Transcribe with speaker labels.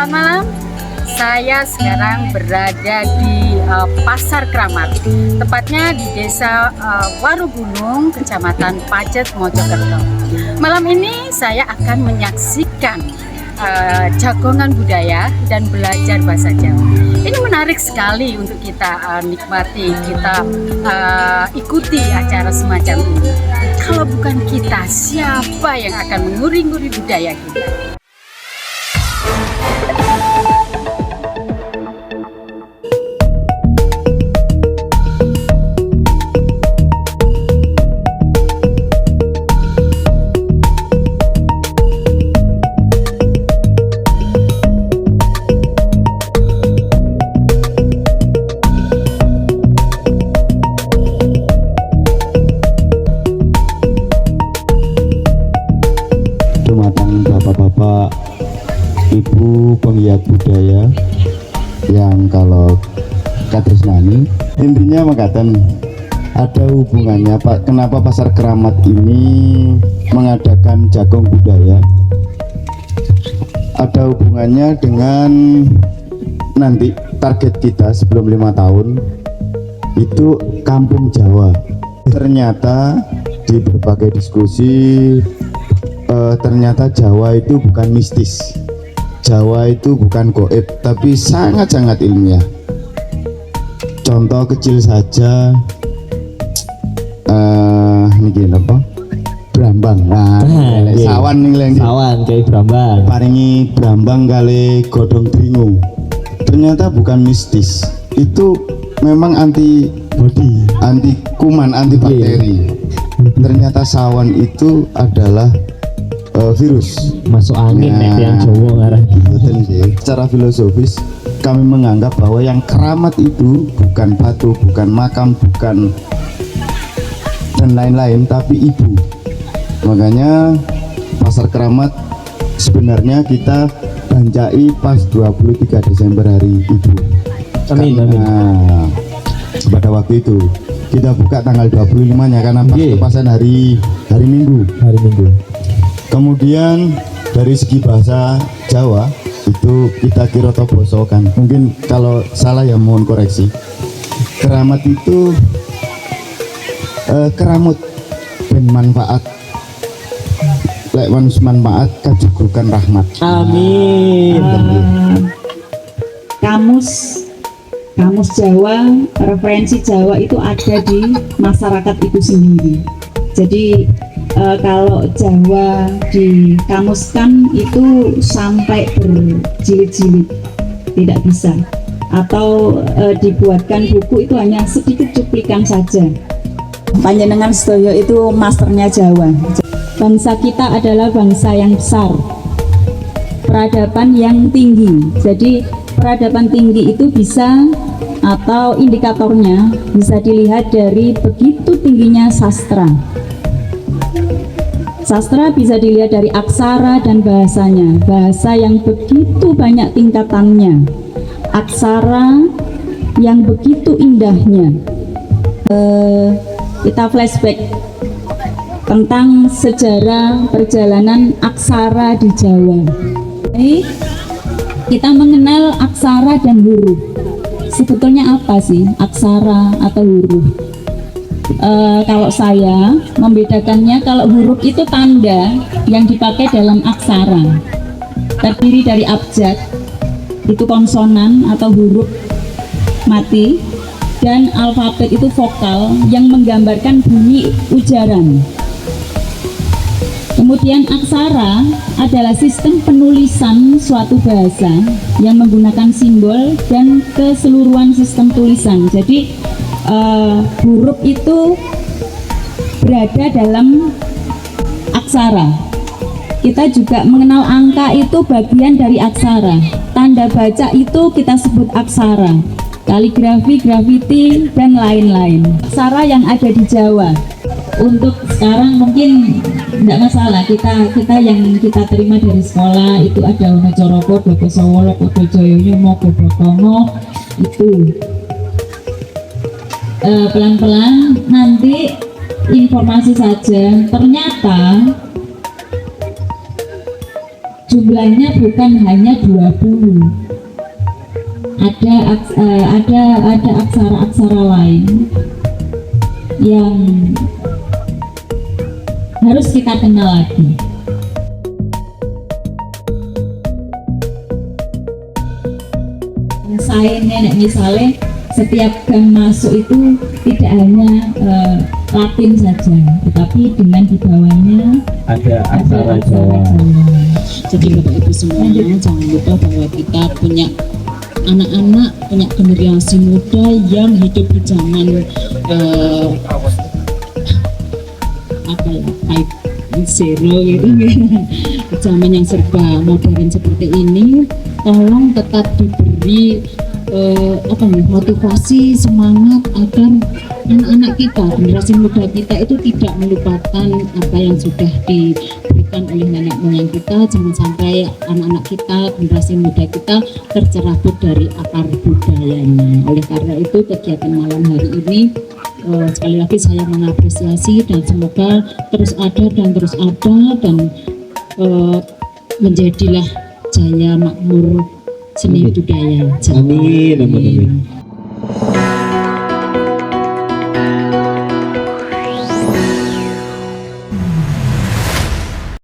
Speaker 1: Selamat malam. Saya sekarang berada di Pasar Kramat, tepatnya di Desa Warugunung, Kecamatan Pajet, Mojokerto. Malam ini saya akan menyaksikan jagongan budaya dan belajar bahasa Jawa. Ini menarik sekali untuk kita nikmati, kita ikuti acara semacam ini. Kalau bukan kita, siapa yang akan menguri-nguri budaya kita?
Speaker 2: Bapak-bapak, ibu penggiat budaya yang kalau katresnani intinya mengatakan ada hubungannya Pak, kenapa Pasar Kramat ini mengadakan jagung budaya, ada hubungannya dengan nanti target kita sebelum 5 tahun itu kampung Jawa. Ternyata di berbagai diskusi ternyata Jawa itu bukan mistis, Jawa itu bukan goib, tapi sangat-sangat ilmiah. Contoh kecil saja, ini apa? Brambang. Sawan nih,
Speaker 3: sawan kayak Brambang.
Speaker 2: Paringi Brambang kali godhong dringu. Ternyata bukan mistis, itu memang anti body, anti kuman, anti bakteri. Ternyata sawan itu adalah virus
Speaker 3: masuk angin yang Jawa ngarah.
Speaker 2: Betul sih. Secara filosofis kami menganggap bahwa yang keramat itu bukan batu, bukan makam, bukan dan lain-lain, tapi ibu. Makanya Pasar Kramat sebenarnya kita banjai pas 23 Desember hari ibu.
Speaker 3: Amin, amin.
Speaker 2: Pada waktu itu kita buka tanggal 25-nya karena pas lepasan hari Minggu.
Speaker 3: Hari Minggu.
Speaker 2: Kemudian dari segi bahasa Jawa itu kita kira boso kan, mungkin kalau salah ya mohon koreksi. Keramat itu keramut dan manfaat, lek manfaat kajugukan rahmat.
Speaker 3: Amin.
Speaker 4: Kamus Jawa, referensi Jawa itu ada di masyarakat itu sendiri. Jadi kalau Jawa dikamuskan itu sampai berjilid-jilid, tidak bisa. Atau dibuatkan buku itu hanya sedikit cuplikan saja. Panjenengan sedaya itu masternya Jawa. Bangsa kita adalah bangsa yang besar, peradaban yang tinggi. Jadi peradaban tinggi itu bisa, atau indikatornya bisa dilihat dari begitu tingginya sastra. Sastra bisa dilihat dari aksara dan bahasanya, bahasa yang begitu banyak tingkatannya, aksara yang begitu indahnya. Kita flashback tentang sejarah perjalanan aksara di Jawa. Jadi, kita mengenal aksara dan huruf. Sebetulnya apa sih aksara atau huruf? Kalau saya membedakannya, kalau huruf itu tanda yang dipakai dalam aksara, terdiri dari abjad, itu konsonan atau huruf mati, dan alfabet itu vokal yang menggambarkan bunyi ujaran. Kemudian aksara adalah sistem penulisan suatu bahasa yang menggunakan simbol dan keseluruhan sistem tulisan. Jadi huruf itu berada dalam aksara. Kita juga mengenal angka itu bagian dari aksara. Tanda baca itu kita sebut aksara. Kaligrafi, grafiti, dan lain-lain. Aksara yang ada di Jawa. Untuk sekarang mungkin tidak masalah, kita yang kita terima dari sekolah itu ada Ono Coroko, Dodo Sowolo, Kodo Joyoyomo, Kodo Tomo, itu pelan-pelan nanti informasi saja. Ternyata jumlahnya bukan hanya 20. Ada aksara-aksara lain yang harus kita kenal lagi. Saya nenek misalnya setiap gang masuk itu tidak hanya Latin saja, tetapi dengan di bawahnya
Speaker 3: Ada aksara Jawa.
Speaker 5: Jadi Bapak Ibu semuanya jangan lupa bahwa kita punya anak-anak, punya generasi muda yang hidup di zaman apa ya, 5.0 gitu, zaman yang serba modern seperti ini. Tolong tetap diberi motivasi, semangat agar anak-anak kita, generasi muda kita itu tidak melupakan apa yang sudah diberikan oleh nenek moyang kita. Jangan sampai anak-anak kita, generasi muda kita tercerabut dari akar budayanya. Oleh karena itu kegiatan malam hari ini sekali lagi saya mengapresiasi dan semoga terus ada dan menjadilah jaya makmur seni budaya.
Speaker 3: Amin, amin, amin.